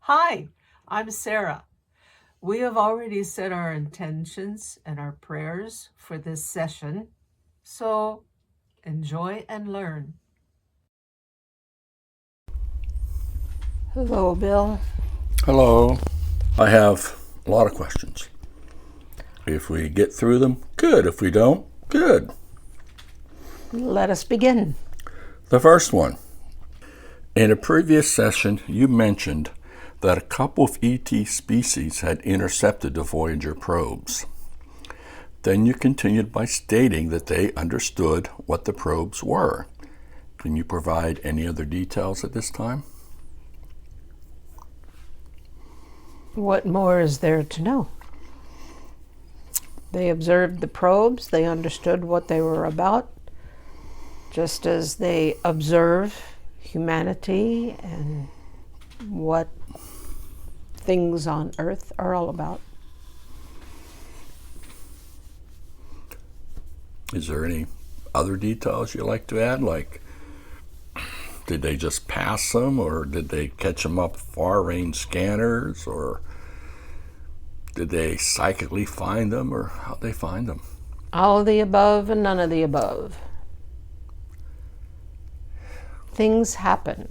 Hi, I'm Sarah. We have already set our intentions and our prayers for this session, so enjoy and learn. Hello, Bill. Hello. I have a lot of questions. If we get through them, good. If we don't, good. Let us begin. The first one. In a previous session, you mentioned that a couple of ET species had intercepted the Voyager probes. Then you continued by stating that they understood what the probes were. Can you provide any other details at this time? What more is there to know? They observed the probes, they understood what they were about, just as they observe humanity and what things on Earth are all about. Is there any other details you'd like to add? Like, did they just pass them, or did they catch them up with far-range scanners, or did they psychically find them, or how'd they find them? All of the above and none of the above. Things happen.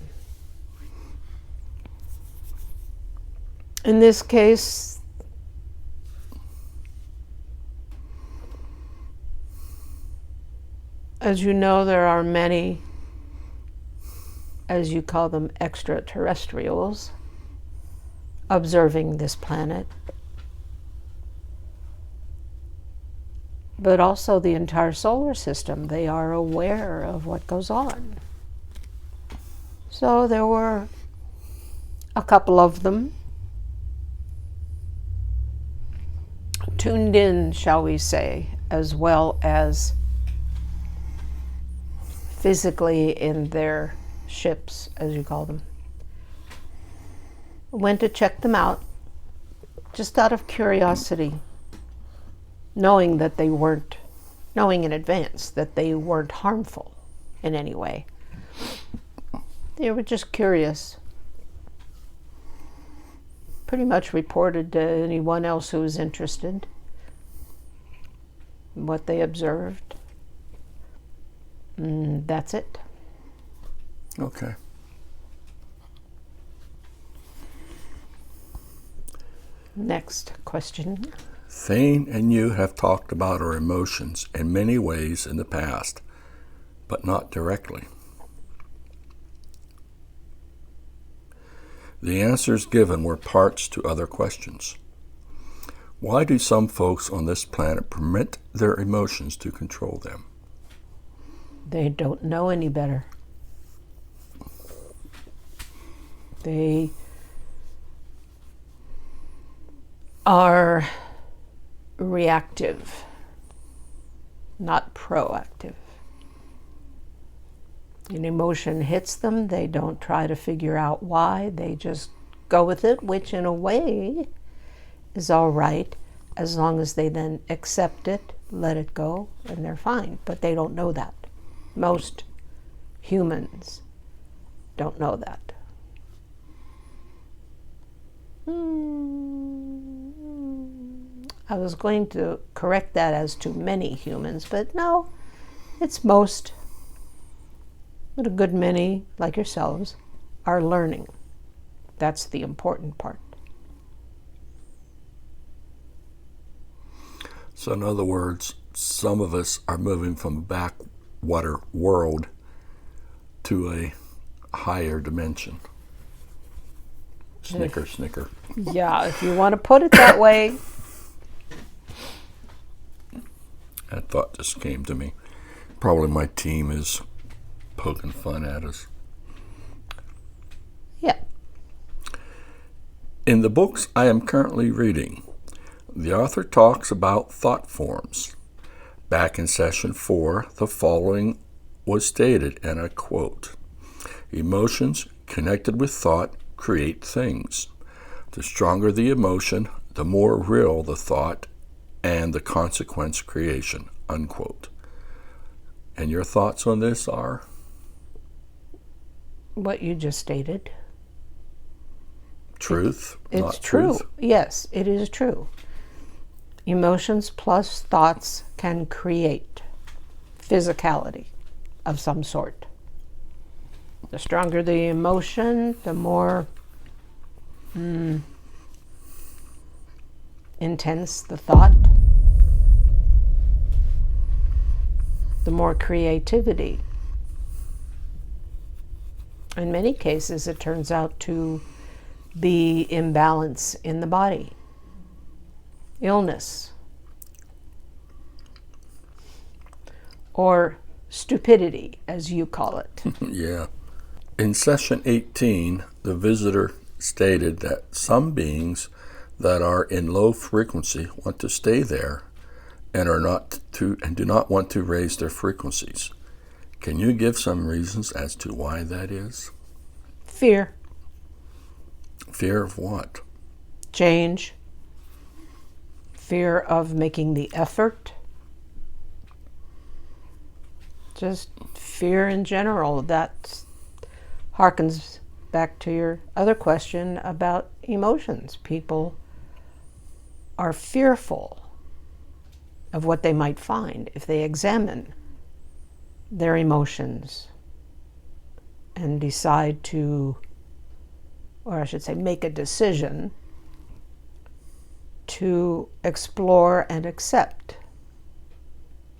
In this case, as you know, there are many, as you call them, extraterrestrials observing this planet, but also the entire solar system. They are aware of what goes on. So there were a couple of them tuned in, shall we say, as well as physically in their ships, as you call them. Went to check them out just out of curiosity, knowing that they weren't, knowing in advance that they weren't harmful in any way. They were just curious. Pretty much reported to anyone else who was interested in what they observed. And that's it. Okay. Next question. Thane and you have talked about our emotions in many ways in the past, but not directly. The answers given were parts to other questions. Why do some folks on this planet permit their emotions to control them? They don't know any better. They are reactive, not proactive. An emotion hits them, they don't try to figure out why, they just go with it, which in a way is all right, as long as they then accept it, let it go, and they're fine. But they don't know that. Most humans don't know that. I was going to correct that as to many humans, but no, it's most. But a good many, like yourselves, are learning. That's the important part. So in other words, some of us are moving from a backwater world to a higher dimension. Snicker, snicker. Yeah, if you want to put it that way. That thought just came to me. Probably my team is poking fun at us. Yeah. In the books I am currently reading, the author talks about thought forms. Back in session 4, the following was stated, and I quote, "Emotions connected with thought create things. The stronger the emotion, the more real the thought and the consequence creation," unquote. And your thoughts on this are? What you just stated. Truth, It's not true. truth. Yes, it is true. Emotions plus thoughts can create physicality of some sort. The stronger the emotion, the more intense the thought, the more creativity. In many cases, it turns out to be imbalance in the body, illness, or stupidity, as you call it. Yeah. In session 18, the visitor stated that some beings that are in low frequency want to stay there and do not want to raise their frequencies. Can you give some reasons as to why that is? Fear, Fear of what? change, fear of making the effort, just fear in general. That harkens back to your other question about emotions. People are fearful of what they might find if they examine their emotions and decide to, or I should say, make a decision to explore and accept.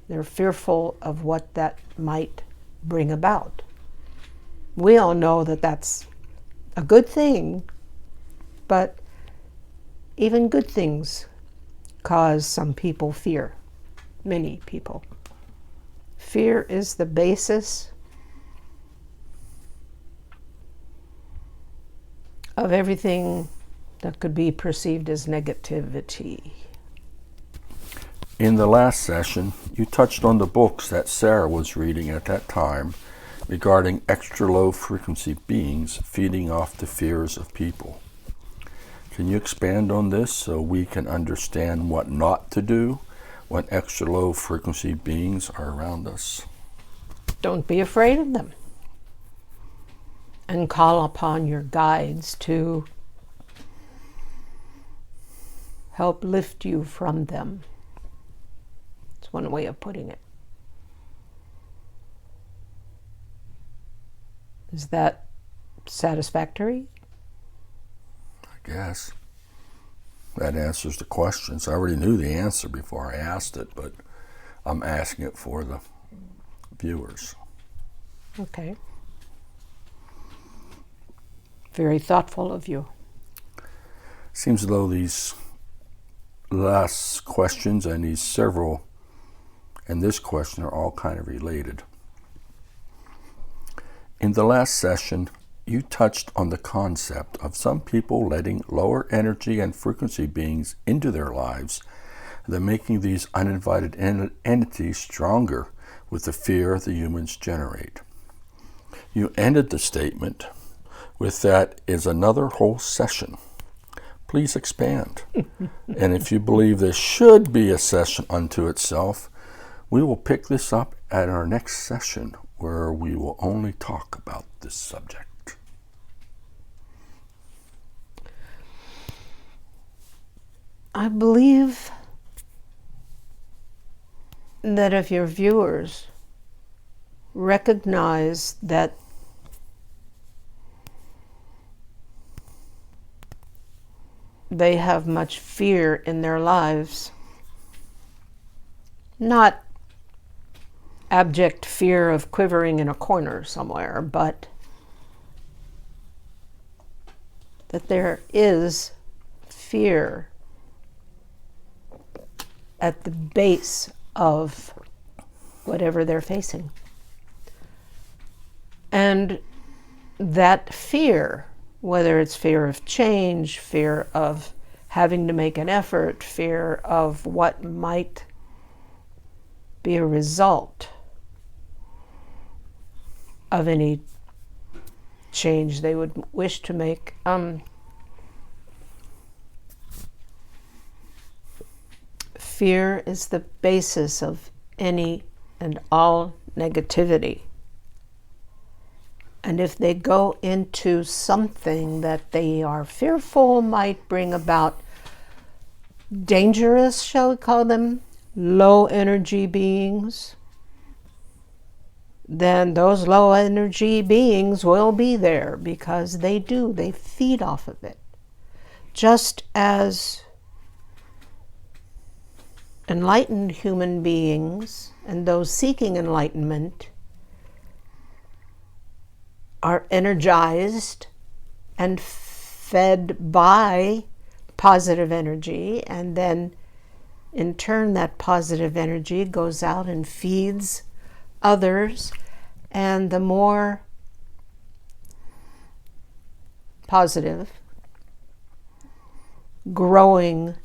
They're fearful of what that might bring about. We all know that that's a good thing, but even good things cause some people fear, many people. Fear is the basis of everything that could be perceived as negativity. In the last session, you touched on the books that Sarah was reading at that time regarding extra low frequency beings feeding off the fears of people. Can you expand on this so we can understand what not to do when extra low frequency beings are around us? Don't be afraid of them, and call upon your guides to help lift you from them. It's one way of putting it. Is that satisfactory? I guess. That answers the questions. I already knew the answer before I asked it, but I'm asking it for the viewers. Okay. Very thoughtful of you. Seems as though these last questions and these several and this question are all kind of related. In the last session, you touched on the concept of some people letting lower energy and frequency beings into their lives, then making these uninvited entities stronger with the fear the humans generate. You ended the statement with that is another whole session. Please expand. And if you believe this should be a session unto itself, we will pick this up at our next session where we will only talk about this subject. I believe that if your viewers recognize that they have much fear in their lives, not abject fear of quivering in a corner somewhere, but that there is fear at the base of whatever they're facing. And that fear, whether it's fear of change, fear of having to make an effort, fear of what might be a result of any change they would wish to make, fear is the basis of any and all negativity. And if they go into something that they are fearful might bring about dangerous, shall we call them, low energy beings, then those low energy beings will be there because they feed off of it. Just as enlightened human beings and those seeking enlightenment are energized and fed by positive energy, and then in turn that positive energy goes out and feeds others, and the more positive, growing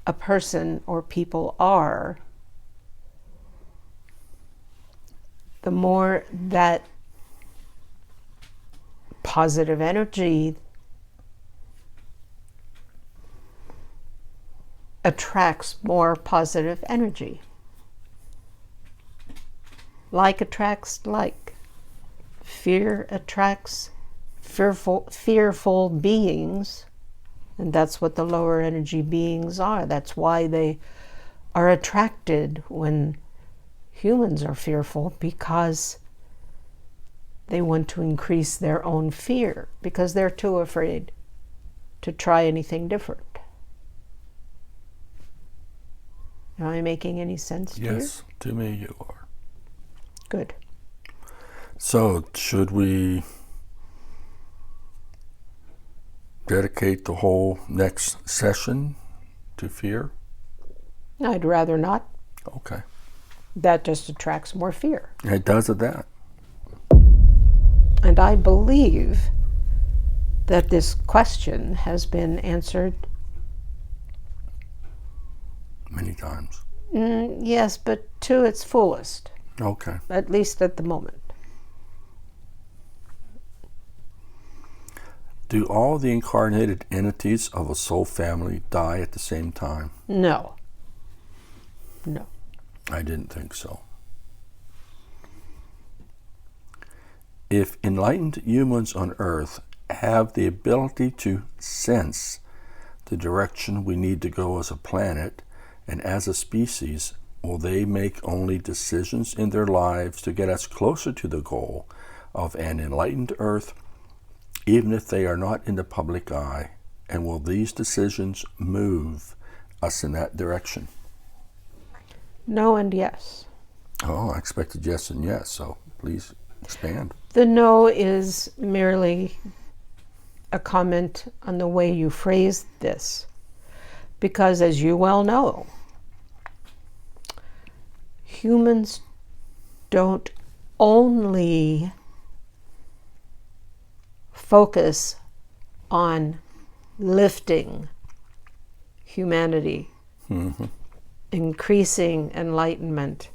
a person or people are, the more that positive energy attracts more positive energy. Like attracts like. Fear attracts fearful beings, and that's what the lower energy beings are. That's why they are attracted when humans are fearful, because they want to increase their own fear, because they're too afraid to try anything different. Am I making any sense to you? Yes, to me you are. Good. So, should we dedicate the whole next session to fear? I'd rather not. Okay. That just attracts more fear. It does of that. And I believe that this question has been answered. Many times. Yes, but to its fullest. Okay. At least at the moment. Do all the incarnated entities of a soul family die at the same time? No. No. I didn't think so. If enlightened humans on Earth have the ability to sense the direction we need to go as a planet and as a species, will they make only decisions in their lives to get us closer to the goal of an enlightened Earth, even if they are not in the public eye? And will these decisions move us in that direction? No and yes. Oh, I expected yes and yes, so please expand. The no is merely a comment on the way you phrased this. Because as you well know, humans don't only focus on lifting humanity, increasing enlightenment,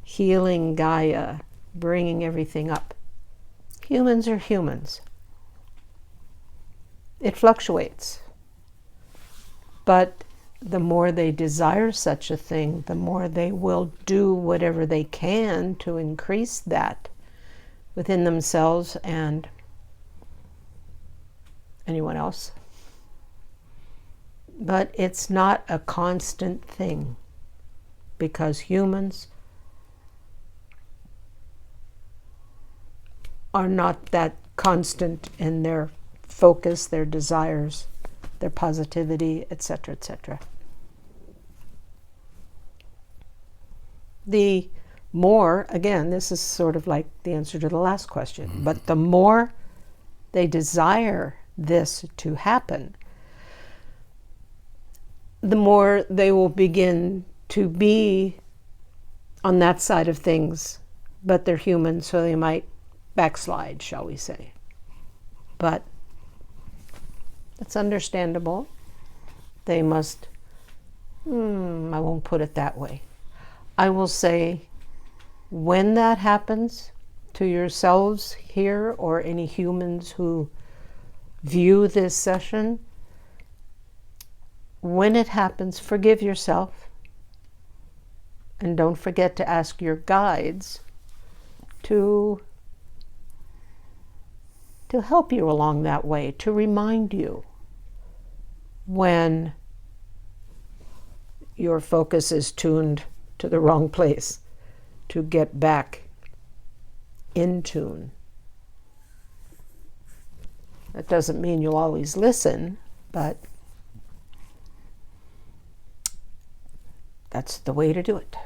healing Gaia, bringing everything up. Humans are humans. It fluctuates. But the more they desire such a thing, the more they will do whatever they can to increase that within themselves and anyone else. But it's not a constant thing, because humans are not that constant in their focus, their desires, their positivity, etc., etc. The more, again, this is sort of like the answer to the last question, but the more they desire this to happen, the more they will begin to be on that side of things, but they're human, so they might backslide, shall we say. But it's understandable. They must, I won't put it that way. I will say, when that happens to yourselves here or any humans who view this session, when it happens, forgive yourself, and don't forget to ask your guides to help you along that way, to remind you when your focus is tuned to the wrong place, to get back in tune. That doesn't mean you'll always listen, but that's the way to do it.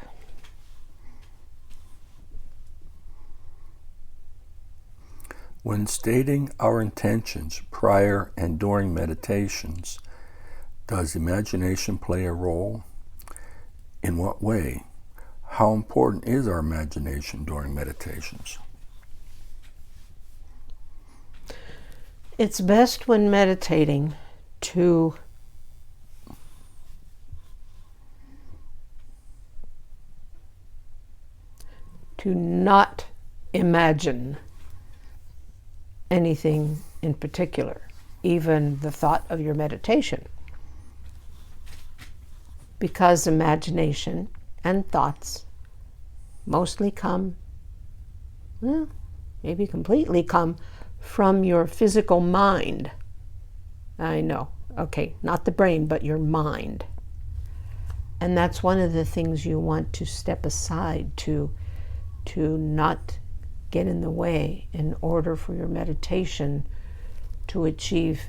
When stating our intentions prior and during meditations, does imagination play a role? In what way? How important is our imagination during meditations? It's best when meditating to not imagine anything in particular, even the thought of your meditation. Because imagination and thoughts mostly come, well, maybe completely come from your physical mind. I know, okay, not the brain, but your mind. And that's one of the things you want to step aside to not get in the way in order for your meditation to achieve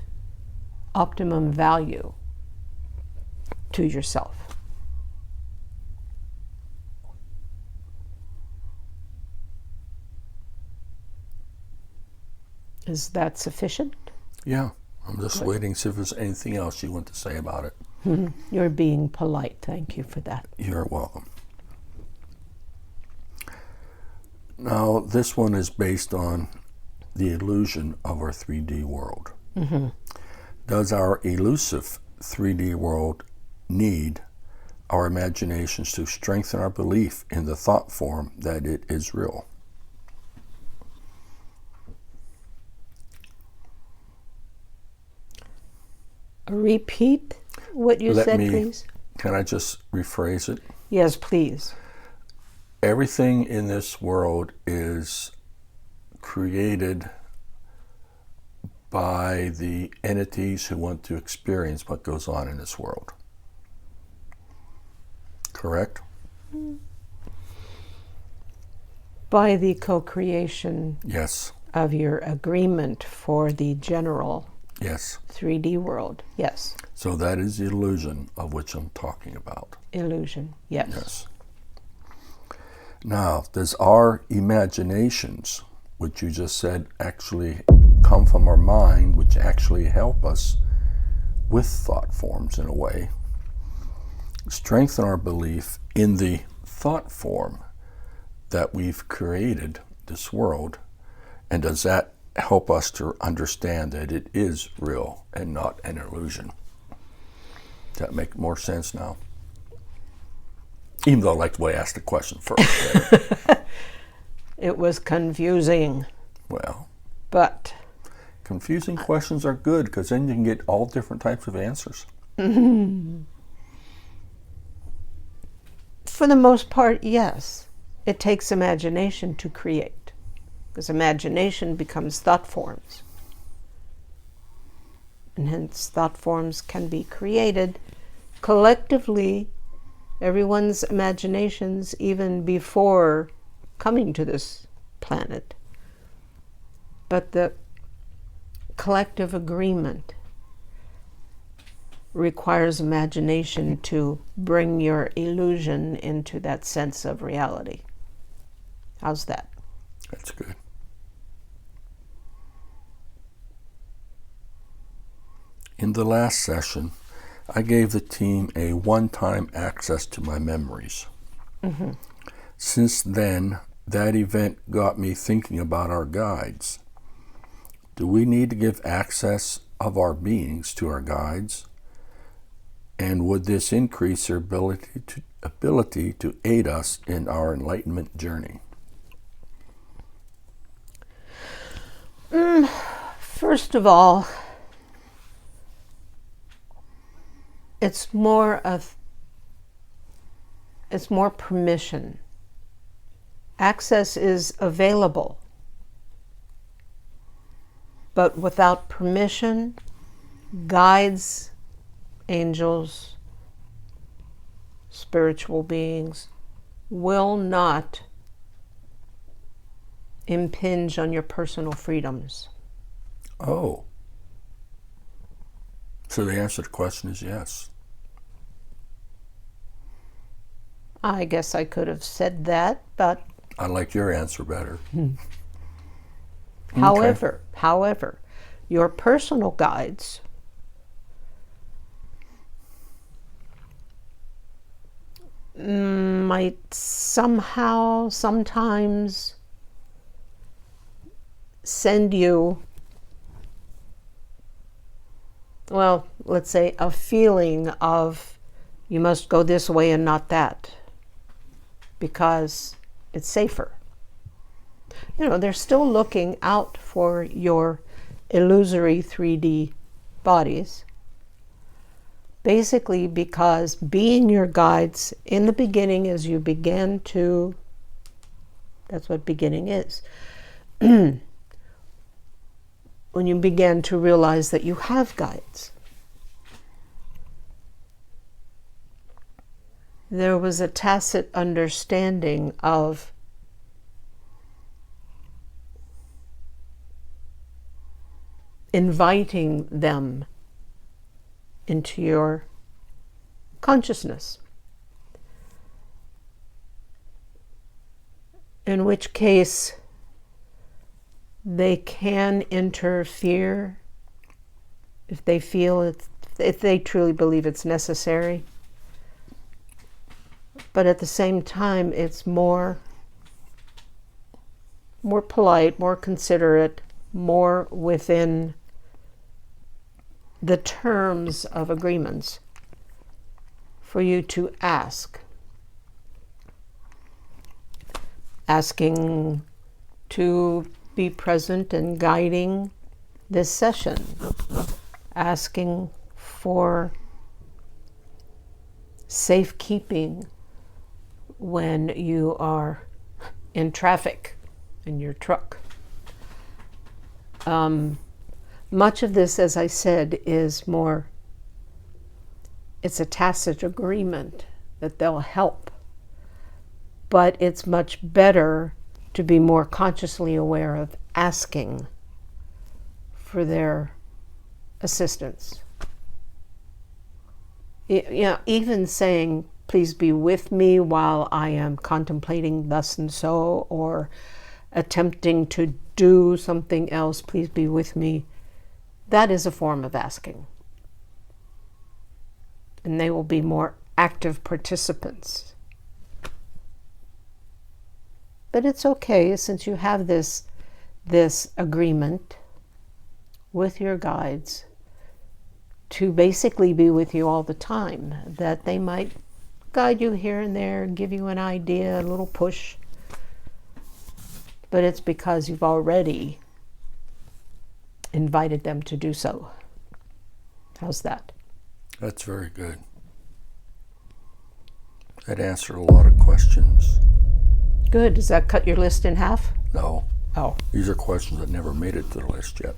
optimum value to yourself. Is that sufficient? Yeah, I'm just waiting to see if there's anything else you want to say about it. You're being polite. Thank you for that. You're welcome. Now, this one is based on the illusion of our 3D world. Mm-hmm. Does our elusive 3D world need our imaginations to strengthen our belief in the thought form that it is real? Repeat what you said, please. Can I just rephrase it? Yes, please. Everything in this world is created by the entities who want to experience what goes on in this world. Correct? By the co-creation Yes. of your agreement for the general Yes. 3D world. Yes. So that is the illusion of which I'm talking about. Illusion. Yes. Yes. Now, does our imaginations, which you just said actually come from our mind, which actually help us with thought forms in a way, strengthen our belief in the thought form that we've created this world? And does that help us to understand that it is real and not an illusion? Does that make more sense now? Even though I like the way I asked the question first. It was confusing. Well, but confusing questions are good because then you can get all different types of answers. For the most part, yes. It takes imagination to create, because imagination becomes thought forms. And hence thought forms can be created collectively, everyone's imaginations, even before coming to this planet. But the collective agreement requires imagination to bring your illusion into that sense of reality. How's that? That's good. In the last session, I gave the team a one-time access to my memories. Mm-hmm. Since then, that event got me thinking about our guides. Do we need to give access of our beings to our guides? And would this increase their ability to aid us in our enlightenment journey? First of all, it's more permission Access is available, but without permission, guides, angels, spiritual beings will not impinge on your personal freedoms. Oh. So the answer to the question is yes. I guess I could have said that, but I like your answer better. however, your personal guides might somehow, sometimes send you, well, let's say a feeling of you must go this way and not that because it's safer. You know, they're still looking out for your illusory 3D bodies, basically because being your guides in the beginning, as you began to, that's what beginning is, when you began to realize that you have guides, there was a tacit understanding of inviting them into your consciousness. In which case, they can interfere if they feel it, if they truly believe it's necessary. But at the same time, it's more polite, more considerate, more within the terms of agreements for you to ask. Asking to be present and guiding this session. Asking for safekeeping when you are in traffic in your truck. Much of this, as I said, is more, it's a tacit agreement that they'll help. But it's much better to be more consciously aware of asking for their assistance. You know, even saying, please be with me while I am contemplating thus and so, or attempting to do something else, please be with me. That is a form of asking. And they will be more active participants. But it's okay, since you have this agreement with your guides to basically be with you all the time, that they might guide you here and there, give you an idea, a little push. But it's because you've already invited them to do so. How's that? That's very good. That answered a lot of questions. Good. Does that cut your list in half? No. Oh. These are questions that never made it to the list yet.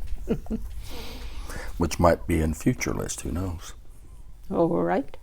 Which might be in future list, who knows? All right.